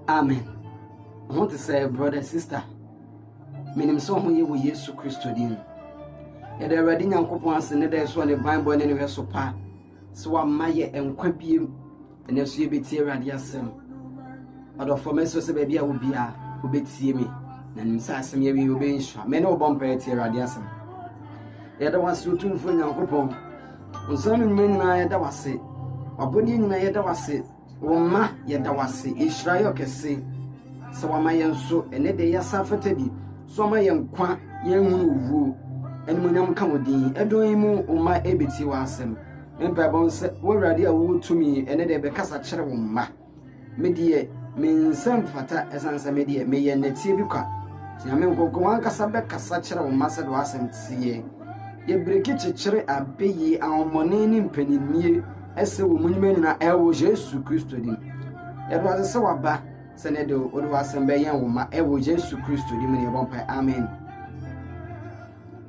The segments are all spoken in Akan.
Amen. I want to say, brother, sister, meaning so who you will Yesu Christo din. Yet the reading Uncle Pons and the so the Bible and the so pa. So I may and quabium and if you be tear at yasem. Other for me, so baby, I will be a who bet see me. And Sassam, you will be sure. Men no bumper tear at yasem. The other was so too for Uncle Pon. On some men I that was it. A body in I that was it. O ma yet that was it. Israel can say. So I may so and let the yasafati. So my young qua, young woo. And when I'm coming with a doing on my abiti was him. And Babon said, "What radio would to me and then because I chat on ma. Media means some fata as answer media may and the Tibuka. Siamen go on Casabeka such a master was and see. Ye break it a cherry a bay our money penny near as a woman in a air was Jesus Christo. It was a sour ba, Senedo, or was some bayan woman, air was Jesus Christo, dimini vampire. Amen.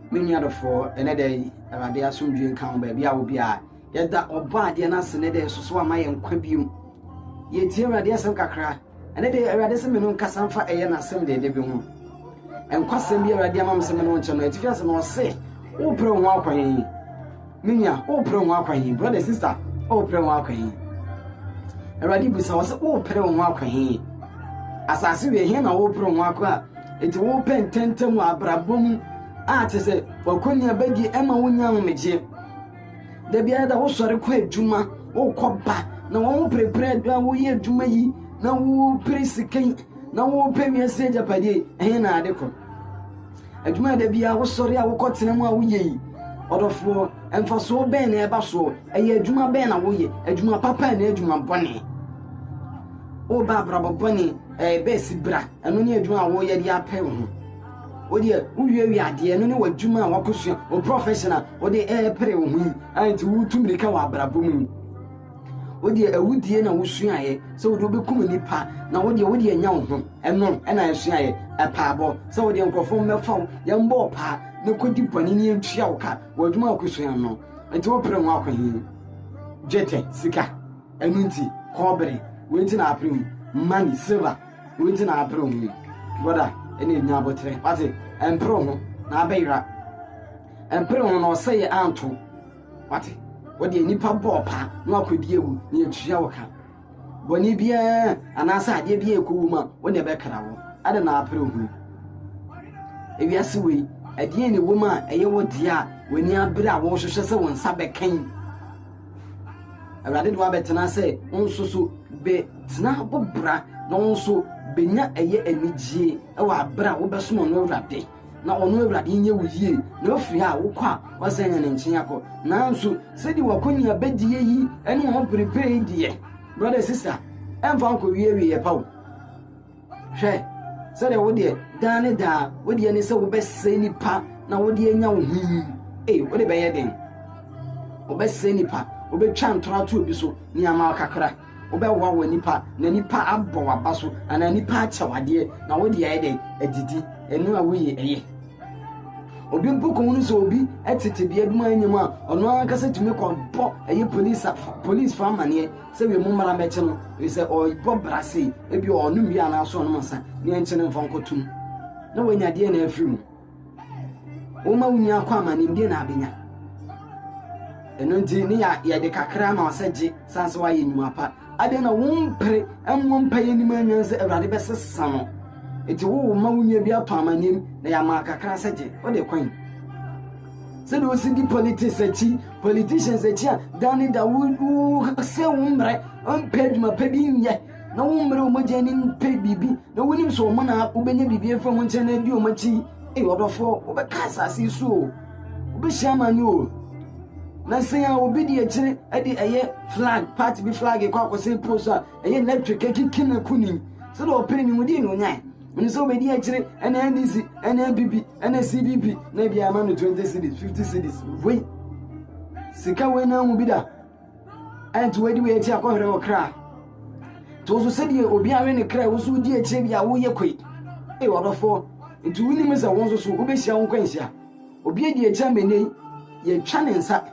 Many other for another day, and they assume you count baby. I will be a yet that or bad, and us another so my and quabium. Yet here I dear some cacra, and a day I read some Cassan for a and some day debut. And question be a dear mamma some channel, if you have no say, oh, pro walk away. Minya, oh, pro walk away, brother, sister, oh, pro walk away. And ready with us, oh, pro walk away. As I see him, oh, pro walk away, it will open 10 to brabum. To say, well, couldn't you beg Emma when young Major? There be other also quite Juma, oh, coppa, no one prepared, now we have Jumay, now who praise the king, now who pay me a sage up a day, and I decor. A Juma de be I was sorry I will cut cinema we or for and for so ben a basso, a year Juma ben away, a Juma papa and a Juma bunny. Oh, Barbara Bunny, a Bessie bra, and only a Juma warrior the apparel. Oh dear, who you are dear, no what Juma Wakusia or professional or the air pray on me, and to make our brabum. Oh dear, a wood dear, no shy, so do be coming pa, now what you would hear young, and no, and I shy a pabo, so the uncle from the phone, young boy pa, no could you put in your chiauka, or Juma Kusiano, and to open walk on him. Jete, Sika, and Minty, Corbery, waiting our room, money, silver, waiting our room, brother. Any nabotre, but it, and promo, Nabera, and promo no say Anto. What the nipa bopa, no could you near Chiaoka. Bonibia, and asa de be a kuma when the beccarao, I don't know promo. If you see we, a dear woman, a year dear, when you are bra, was so one sabe king. I rather do better than I say, also be snap bra, no so. Benya eye enije e wa bra wo beso no awrade na ono awrade nye wo yie na ofiri a wo kwa wasanya ne nchen yakọ na nso sedi wakonya bedie yi ene ho prepare die brother sister emfa nko wie pa wo hwe sede wo de dane da wo de ne se wo bese nipa na wo de anya wo wo de beye den wo bese nipa wo be twa ntora to obi so ni ama kakra obe wa nipa na nipa abọ wabaso ana nipa achawade na wo de ya ede adidi enu a wo ye eye obi mpuko nu so obi etete bia duma anyam a ono akasa tumi ko bo eye police fa mane se we mu mara meche no we se o bo brase e bi onu mi ana so no masa ne enche ne mfankotum na wanya de na afiri mu o ma wunya kwa mane ndi na abenya enu ndi ni ya de kakra ma wasaje sanse wa ye nyuma pa ade na wompre enwompa ye nim anyanse awrade besesa no eti wo ma wunya bi ato amanim na ya ma kakra saje o de kwan se do si di politicians echi a dani da wo se wombre on page ma pa bi nye na wombre o magani pe bibi na wonim so mo na ubenya bibi efa mo nche na di o machi odofo o be kasa asi so o be shaman yo na say obi di echire ade eye flag party bi flag e kwa kwose poster eye electric kikina kunim so do opere ni mudi no nyai when so obi di echire ene NDC ene NPP ene CBP na bia ma no 20 cities 50 cities we sika we na mu bi da antu we di we echi akohre o kra to so se di obi awe ne kra wo so di echire bia wo ye kwai odofo ntu wini me se won so obi hia won kwanhia obi di echi amene ye twa ne nsa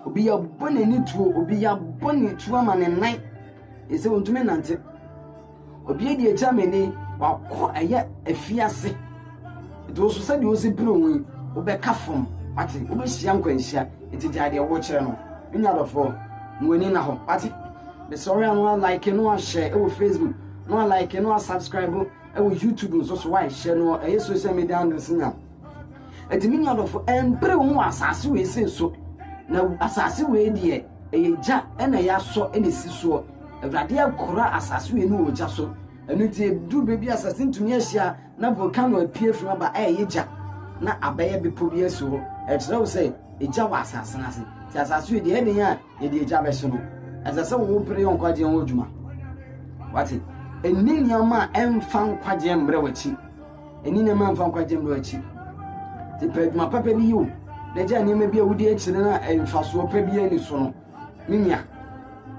obi ya bone ni tuo obi ya bone tuo ma ne nan ese wontumi nante obi edi Germany wakɔ ɛyɛ afiase do so sɛ de osi pro hu obɛka fom ate obɛhyia nkwanhyia enti gya de wo kyerɛ no nya dɔfo nwani na ho ate be sorry no like no share e wo Facebook no like no subscribe e wo YouTube so so why share no ɛyɛ social media handles nya enti nya dɔfo embre wo asase we se so na asase we die ɛyɛ gya ɛna ya so ɛna si so Awurade akora asase we no ogya so ɛno ti du bebi asase ntumi ahyia na volcano apie firi aba ɛyɛ gya na abɛyɛ bepo bi aso ɛkyerɛ wo sɛ egya wa asase na se ti asase we de ɛden a ye de egya bɛhye no asase wo pere yon kwagye ho dwuma wate eni nneɛma ɛmfa nkwagye mbrɛ wachi eni nneɛma ɛmfa nkwagye mbrɛ wachi ti pɛ dwuma papa bi yo na gya nneɛma bi a wodi akyire na ɛmfa so pɛ bi ani so no minia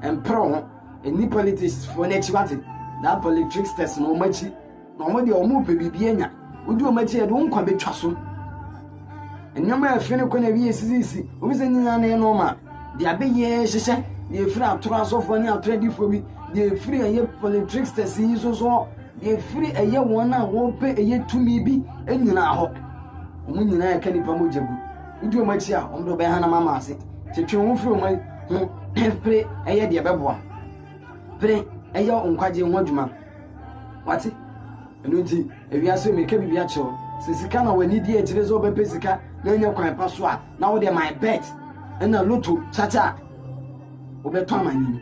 ɛmpro ho eni politics for n'akyi wate that politics test no machi no mo de omo pe bibie nya odi o machi e do nkwa betwa so enyama afene ko na wie sisi obi se nya na no ma de abeye hyehye de free atoro asofo ni atoro difo bi de free eye politics test yi so de free eye won na wo pe eye tumi bi enyina ho omo nyina ya kanipa mo jagu odi o machi a omo do be hana mama ase tetwe wo free o mai ho free eye de beboa free eye onkwaje ho adwuma wate enu nti ewiase me ka bibia kyew sisika na wani die agire zo be pesika na nya kwan pa so a na wo de my bet na loto chacha obeto amani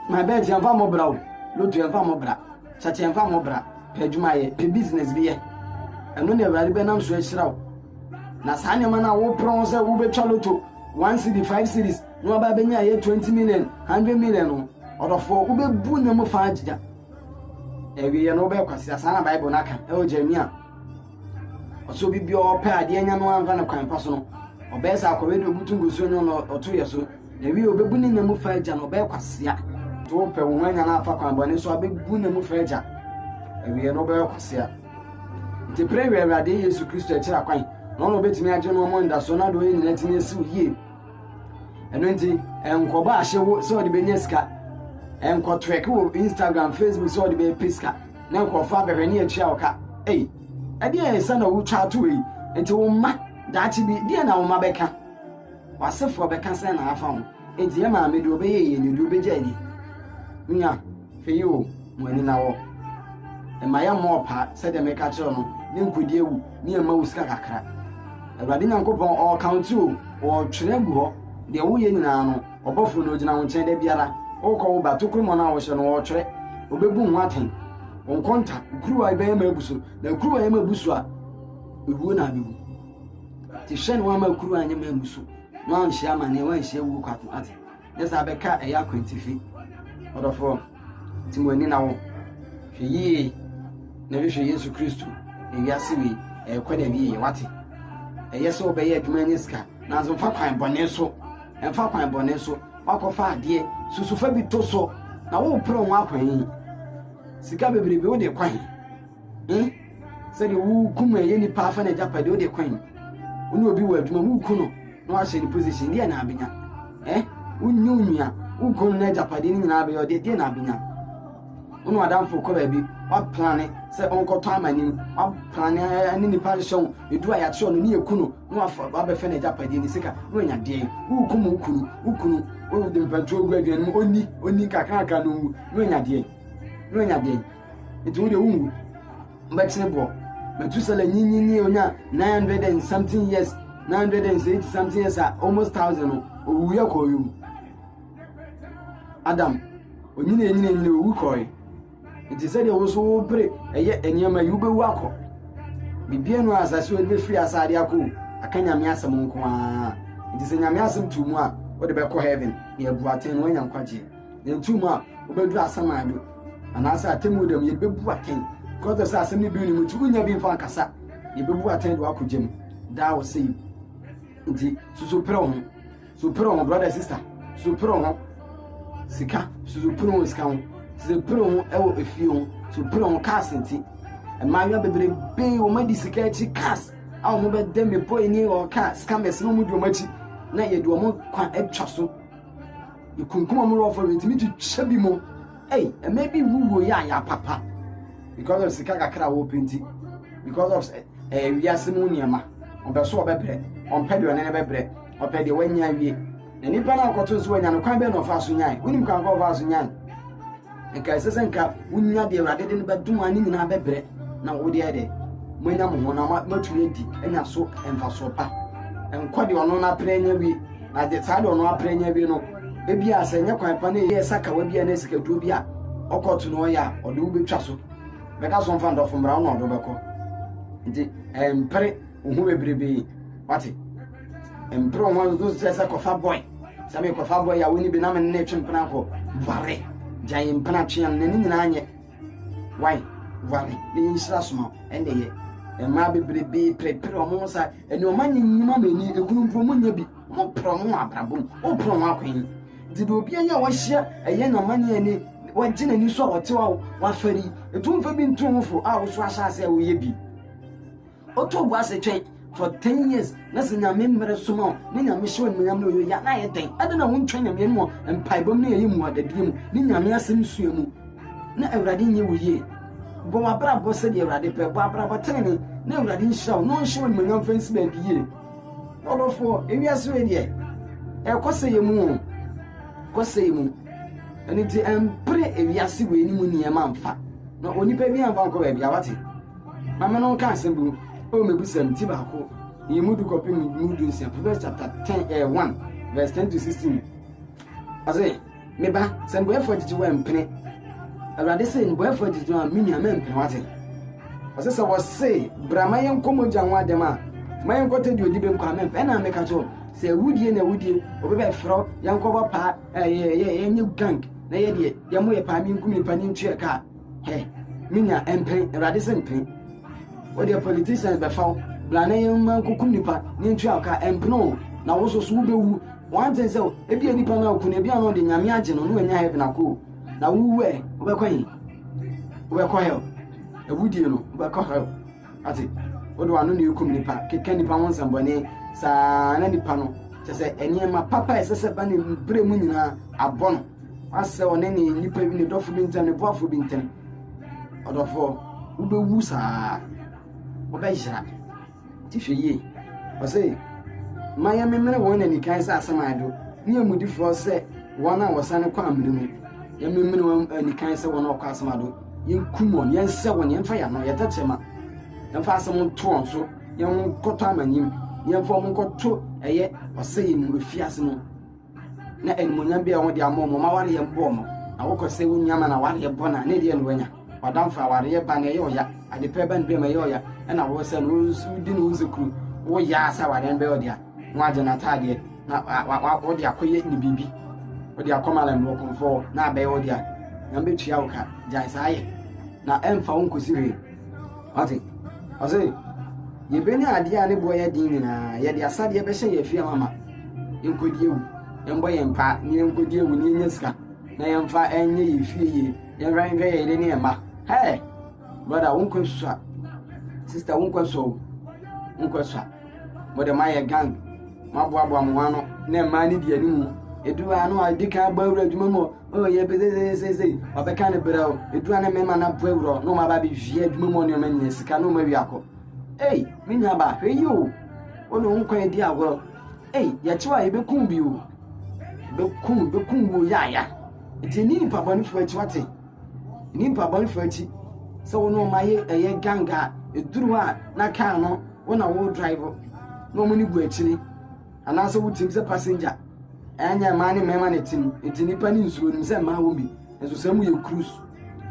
my bet yan fa mo bra o loto yan fa mo bra chacha yan fa mo bra pe adwuma ye pe business bi ye enu na Awurade be nam so ahyira wo na saa nyama na wo pron se wo betwa loto 1 city 5 cities no ba benya ye 20 million 100 million no odofo wo be bu na mo fa agya ewi ye no be kwasi asana Bible naka e o Jeremia oso bibia o pe ade anya no anfa na kwan pa so no obesa akowe do butungu so no oto ye so ewi obebu ni na mo fa agya no be kwasi a to pe wo anya na afa kwan bone so abebu na mo fa agya ewi ye no be kwasi a ti pray we Awurade Yesu Kristo akira kwan no betimi agye no mo nda so na do ye nyina tini esi yie eno nti enkoba ahyewo so de benya sika enko track wo Instagram Facebook so de be piska na enko fa behwe ne atua oka ade e sa na wo twa to yi enti wo ma daachi bi de na wo ma beka wasefo beka sa na afa ho enti e ma me do be ye ne do be gya ni nya fe yo mo ani na wo e ma ya mo pa se de me ka kiro no ne nkodi ewu ne ma wo sika kakra Awurade Nyankopɔn o count o twere gu ho de wo ye nyina no obofo no gina wo nkyɛn da biara okɔ wo ba tokuru na wo hye no wo twere obebu ho aten on konta kuruwa ibe ma ebuso na kuruwa ya ma ebuso a ewu na abebu ti hye no ma kuruwa anya ma ebuso no an hye ama ne wan hye ewu kwato ate yesa beka eya kwantifi odofo timoni na wo hwe na hwe Yesu Kristo ewiase wi kwada bi wate eyese obeye adwuma nyiska na zo fa kwan bone so emfa kwan bone so wakofa ade susufa bi to so na wo pro ho akwan sika bebrebe wo de kwan se de wo kuma ye ni pa fa na japade wo de kwan oni obi wa adwuma mu ku no na wa hye ni position dia na abenya unyunya wo ku no na japade ni na abe de dia na abenya onu adamfo ko ba bi wa plane se onko to amanim wa plane ani ni pa hye edu aya che no ni ekuno no afa ba be fe na japade ni sika no nya de wo ku mu ukunu wo de mpatro gu aduan mu oni kakaka no nya de etu de wu mbachine bo metusala nyinyi onya 900 and something years 980 something years almost 1000 owu ya ko yum Adam onyine owu koy iti said there was so pre eye enyama yube wako bibie no asase we be free asade akọ akanya me asem nko a iti se nyame asem tumu a wo de be ko heaven ye bu aten wo nya nkwaje ye tumu a wo be du asama do anasa atemu dem ye be bu aten ko to sa asem ni bi ni mutu nya bi mfa nkasa ye be bu aten do akogem da wo sei iti susu pre ho brother sister susu pre ho sika susu pre ho sika ho se pro ewo efio so pro cars nti e ma ya bebrebe o ma di sika chi cars a o mo be dem me boy ni o car scammers no mu di o ma chi na ye di o mo kwa etwa so ikunkuma mo ro for nti mi tu chabi mo hey, and maybe we ya papa because of sika kakra wo penti because of wiase mu niema on be so obebre on pede one ne bebre on pede wanya wie na nipa na akoto so wanya no kwan be no fa so nyan wonim kan ko fa so nyan nka sese nka wonya de Awurade de ne bedum ani nyina bebre na wo de ede monya mo na matule di enya so emfa so pa enko de ono na prenya wie na de sa de ono aprenya wie no ebia asenya kwan pa na ye saka wa bia na sika duo bia okoto no ya ode wo betwa so beka so mfa ndofo mra no do beko nti empre ohu bebrebe wati empre ohu do sesa kofa boy same kofa boy ya woni bi na me ne twempena ko vare jai mpana twian ne nyina anye why vare ni nsira soma ende ye ma bebrebe prepare omo sa ene o manyi nyuma mani ekunu mpromo nya bi mo promo abrabom o promo akwen di do bi anya wo hia eye na mani ani wagina ni so otewa wafari etumfa bi ntumfo a wo so ahase wo ye bi oto bu ase twen for 10 years na se nyame mmere soma ne nyame hye won nyame no ya na ye den ade na won twen nyame no mpaibom na ye mu adadie mu ne nyame asem sua mu na Awurade nye wo ye bo wabra bo se de Awurade pe bo abra bo tene na Awurade nhira no nhye won nyame fansi ba biye olofo ewiase we de e kose ye mu ani ti empre ewiase we ni mu niema mfa na onipa bi amfa nko ba bia wate mama no kan sembu o mebusam ti ba ko yemudu kopim mudu nsia Proverbs chapter 1 verse 10 to 16 ase meba sembo efo titi wa mpene Awurade se nbo efo titi wa minia ma mpene wate ase se wo se brama yen komoja nwa dem a mayen kote di odibe nkwa ma mpene na meka to se wudie na wudie obebe fro yankoba pa ye nyu gang na ye de ye mo ye pa mi nkumi pa ni ntue ka he minia mpene Awurade se mpene what the politicians be found blana yam kukum nipa ni ntwa aka empno na wo so so bewu one thing say e bia nipa na ku na bia no de nyame age no no anya heaven ako na wuwe obekwan hell e wudie no obekwan hell ati odo anu ne kukum nipa keke nipa won sambone sa na nipa no te say eniema papa esese ba ne bre mu nyina abono ase one ne nipa bi ne dofo bi ntem ne boafo bi ntem odofo ubewu sa obejira tifeye ose maya memere wona ni kan sa asamado ni amudifo se wona wosane kwa amenu ya memere ni kan se wona kwa asamado yenkumon yense wona yenfa ya no yetachema yenfa asam to so yen koto amanyim yenfa mo koto eye ose yemu fiase no na enmunyam bia won de amomo ma ware yembo mo na wokose wunyama na ware yebona ne de no wanya wadamfa ware yeba na ye oya adepe ban be ma ye oya na wo se no di no uzekru wo ya sa ware be odia no age na tade na wo de akoye ni bibi wo de akomala no konfo na be odia na be tua uka jai sai na emfa won kosire ati ase ye beni ade a ne bo ye din na ye de asade ye be hye ye fia mama enkodiewu embo ye mpa ni enkodiewu ni nyeska na ye mfa enye ye fie ye ye ran ve ye ne ma hey brother won kwasua sister won kwasua mo de my gang maboabo amwano na ma ni di animu eduwa no adika gbawura dwuma mo o ye be se obeka ne brao eduwa na mema na boawuro no ma ba be hwie dwuma mo ne ma sika no ma wi akọ ei minya ba hwe yo ono nkwan di agoro ei ye chiwa ye be kum bi o be kum wo ya eti ni pa bani fo echi wate ni pa bani fo echi so wono ma ye ganga eduru a na car no wona wo drive no mo ni gu echi ana so wutim se passenger anya ma ni mema na tim eti ni pa ni nsuo ni se ma wo bi enso se mu ye cruise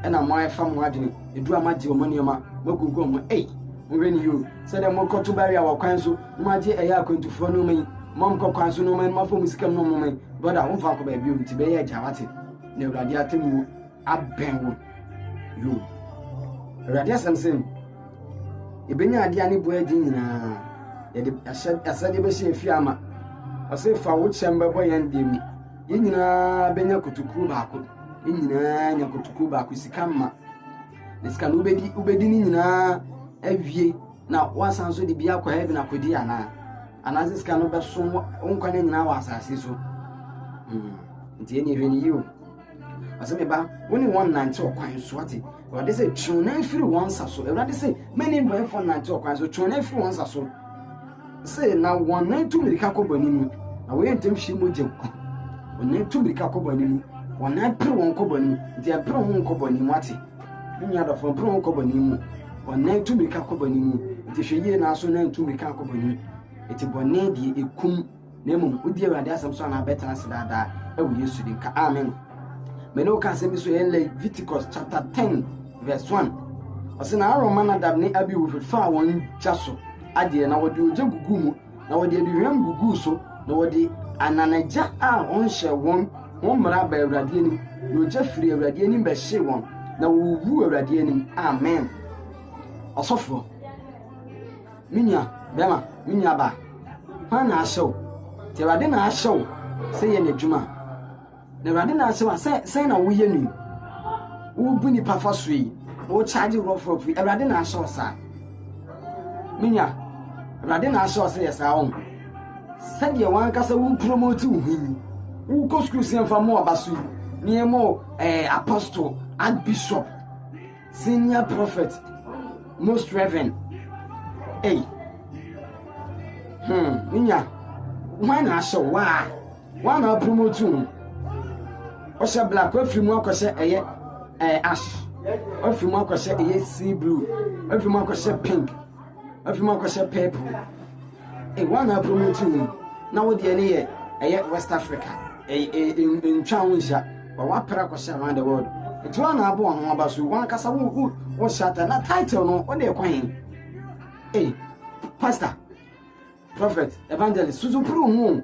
ena mo afa mo adwene eduru ma je o mo nioma magugu mo ei mo ni yo se dem mo koto barrier wa kwan so mo aje eya akwantufo no mai mom ko kwan so no mai ma fo musika no mo mai brother won fa ko ba bi o ti be ye jawate na Awurade atemu abenwo yo Awurade asamsem ebenya ade ani bo adi nyina ye de asade be hye fi ama ose fa wo chemba bo yan dem ye nyina benya kutuku baako ye nyina nya kutuku baako sikama ne sika no ubedi ni nyina awie na wasan so de bia kwa heaven akodi ana sika no be so onkwa ne nyina wa asase so nti eni hwe ni yo ase me ba woni won nante okwan so ate Awurade say twona afiri won sa so Awurade say many boy for nante okwan so twona afiri won sa so say na won na tu mirika kobani mu na we ntem hyi moje ku won na tu mirika kobani mu won na pre won kobani dia pre won kobani mu ate nya do fo pre won kobani mu won na tu mirika kobani mu ti hweye na so na tu mirika kobani eti bone die ekum na mum udi Awurade asem so na betana sedada ewu Yesu din ka amen. Meno ka asem so yen Leviticus chapter 10 verse 1 osina Romana dabne abi wo fa won jaso ade na wode oje gugu mu na wode aduhwam gugu so na wode ananaja a on hye won mra ba Awurade ani na oje firi Awurade ani be hye won na wo wu Awurade ani amen. Osofo minya bema minya ba ha na ahyew ti Awurade na ahyew se ye n'adwuma na Awurade na ahyew se na wo ye ni wo bu ni pafa so yi wo charge rough free Awurade na ahyew sa minya Awurade na ahyew se ye sa won se de wan kasa wo promote wo hin wo ko school se mfa mo abaso yi ni mo apostle archbishop senior prophet most reverend minya why na show why na promote you o she black o film akose ash o film akose sea blue o film akose pink o film akose purple why na promote you na wo de ne West Africa in Chawunsha but what para akose around the world it one na abo ho abaso wan kasa wo shata na title no o de kwan pastor prophet evangelist suzu pro hu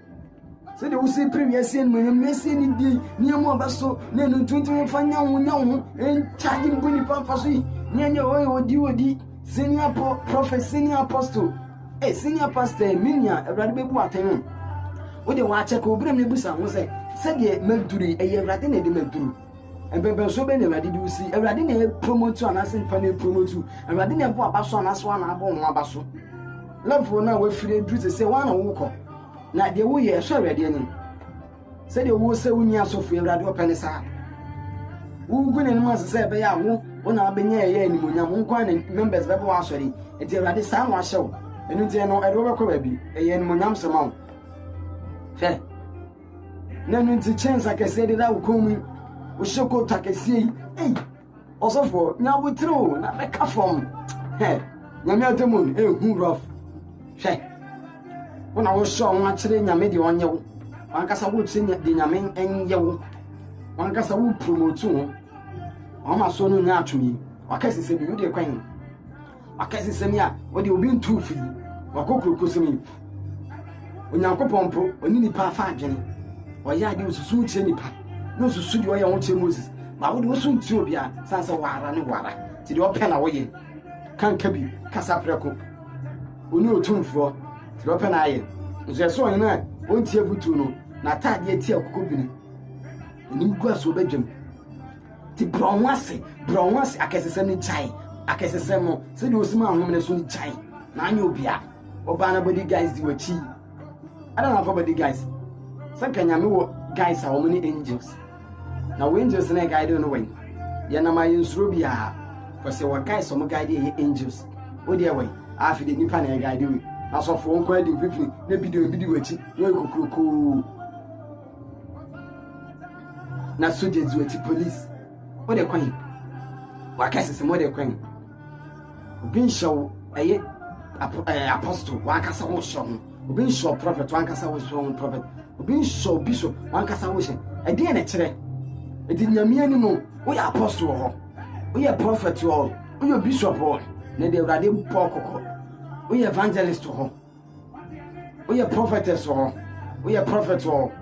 se de wo se previous year no mesi ni di ni mo abaso na no 20 fanya wo nya wo en charge ni boni pampa so ni nya odi senior prophet senior apostle senior pastor minya Awurade bebu aten wo de wa check obirem ne busa ho se de maduri Awurade na de maduru Embebe so be ne Awurade di usi Awurade na promote anase npa na promote Awurade na bo abaso anaso na abo ho abaso level na we free do say wana wo ko na de wo ye so Awurade ani se de wo se wunya asofu Awurade opene sa wo gu ne nma se be ya wo na abenya ye animonyam nko na members be bo asori enti Awurade sa no ahyew enu tie no e do be ko ba bi ye animonyam sema wo fe na nu nti chance akese de da wo komu wo shoko takesi osofo nya butro na be ka fom nyame atemon hu rough hwe wona wo sho won akire nyame de onye wo wankasa wo tsi de nyame enye wo wankasa wo promote wo ma so no nya atumi wakasi se bi wo de kwan wakasi se mi a wo de obi ntu fi wakokoro se mi onyankopon pro oni nipa afa adwene oya de osusu tie nipa no susu de oya wo tie Moses ma wo de osu ntie obi a sansa wara ne wara ti de opena wo ye kanka bi kasa preko oni otumfo ti opena aye nso so yin na won tie butu no na tade tie akoko bi ni gu aso badwam ti bronwase akesese ni chai akesese mo se de osima ahom ne so ni chai na anya obi a oba na body guys di wachi ada na for body guys sanka nyame wo guys a wo ni angels na we angels na guide no wen ye na ma yensuro bia because we guys some guide ye angels o de we afi de nipa na guide we na so for nko adi fifini na bidi wachi no kokroko na soldiers wachi police o de kwan wa kase mo de kwan bin show apostle wa kasa wo show bin show prophet wa kasa wo show prophet bin show bishop wa kasa wo show e de na kire e di nyame ani no wo ya apostle ho wo ya prophet ho wo ya bishop ho na de Awurade pokoko wo ya evangelist ho wo ya prophetess ho wo ya prophet ho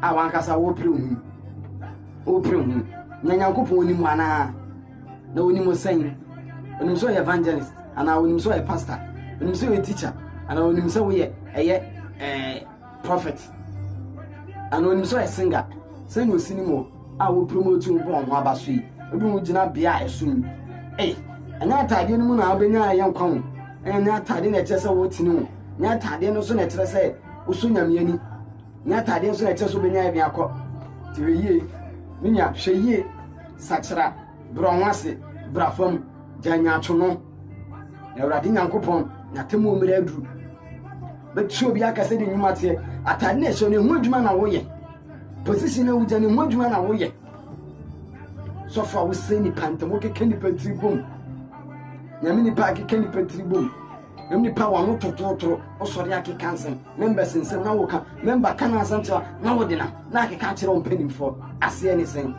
a wa kasa wo pre hu nyanyankopon oni mu ana na oni mu sen oni so evangelist ana oni so pastor oni so teacher ana oni so we prophet ana oni so singer sen osini mo a wo promote bo ho abaso yi obi mu gina bia esum ana atade no mu na abenya yenkwan ana atade na eche se wo tini wo nya atade no so na eche se usu nyamiani nya atade so na eche so benya bia akọ tiwe yie minya hweye sachra bronwase brafam janyacho no Awurade Nyankopɔn na temu omre aduru betu obi aka se de nyuma te atade na ehso ne ho adwuma na woyɛ position na wugya ne ho adwuma na woyɛ so fa wo se ni pantamo keke ni patribom nyame ni pa keke ni patribom nyame ni pa wa no tototoro osori ake kansen member sensem na wo ka member kana asante na wo de na ake ka kire on panimfo ase ne sen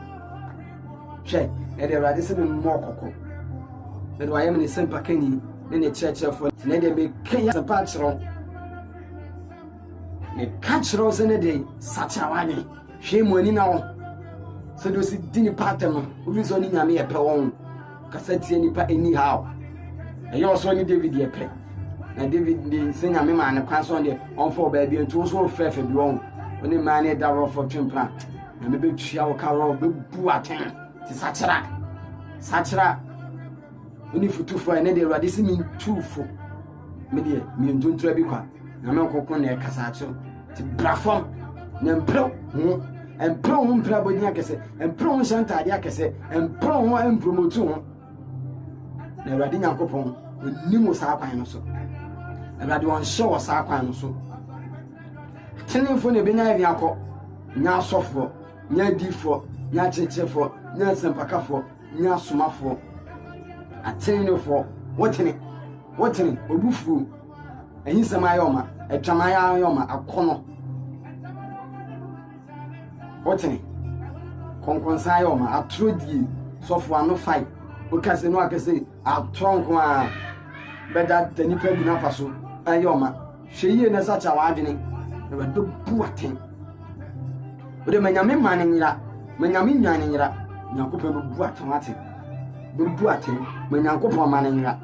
hwɛ e de Awurade se me mo kokko e de wayem ne sempa kani ne church-fo ne de be kenya sempa kiro ne ka kiro se ne de sachawane hwe mo ani na wo se do si dini pattern obi so ni nyame ye pe won kasa tie nipa eni how eyo so ni David ye pe na David de se nyame ma ne kwan so de on for ba bi ntu so fefe bi won oni ma ne da ro for twempra na me be tua wo ka ro be bu aten ti sachira oni futufo ne de Awurade se mi tufo me de mi ntuntura bi kwa na me kokon na kasa acho ti brafom na mpro empro mpra bodi akese empro shanta ade akese empro ho empromotu ho na Awurade Nyankopɔn onimo saa kwan no so Awurade won hye saa kwan no so tenefo ne benya avi akọ nya asofo nya difo nya chechefo nya sempakafo nya somafo atenefo wotene obufu ehinsem ayoma etwamaya ayoma akono wotene konkonsa ayoma atrodi sofo ano 5 okase no akase atronko a beda tanipa bi na faso ayoma hweye na sacha wadwene e do buaten ode manyame manenira manyame nyanenira Nyankopɔn be buaten ate be buaten Nyankopɔn manenira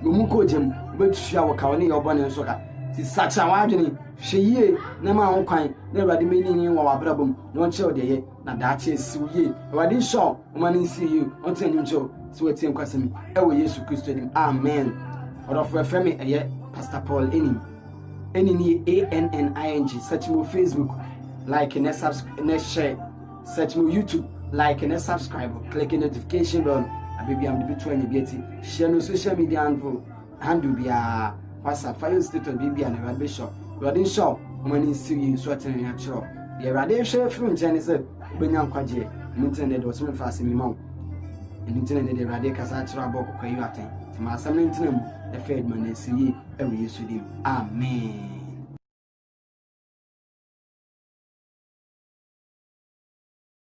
mu ko jem be tua wo ka woni yobone nso ka ti sacha wadwene hweye na ma ho kwan na Awurade menini wo wabrabom na on che ode ye na daache siwye Awurade show o maninsi ye on tenim cho so wetin kwasemi e wo Yesu Kristo dim amen orofo femi eye Pastor Paul Enini ANNING search mo Facebook like and share search mo YouTube like and subscribe click the notification bell abibi am the between biati share no social media handle bia WhatsApp fire status bibi and Awurade show Awurade show money see you so atene ya chiro the Awurade share from China say obenya nkwaje internet do so me fa asemi ma internet the Awurade kasa chiro aboko kwayi aten ti ma asem internet mu the fed man see you every Yesu dim amen.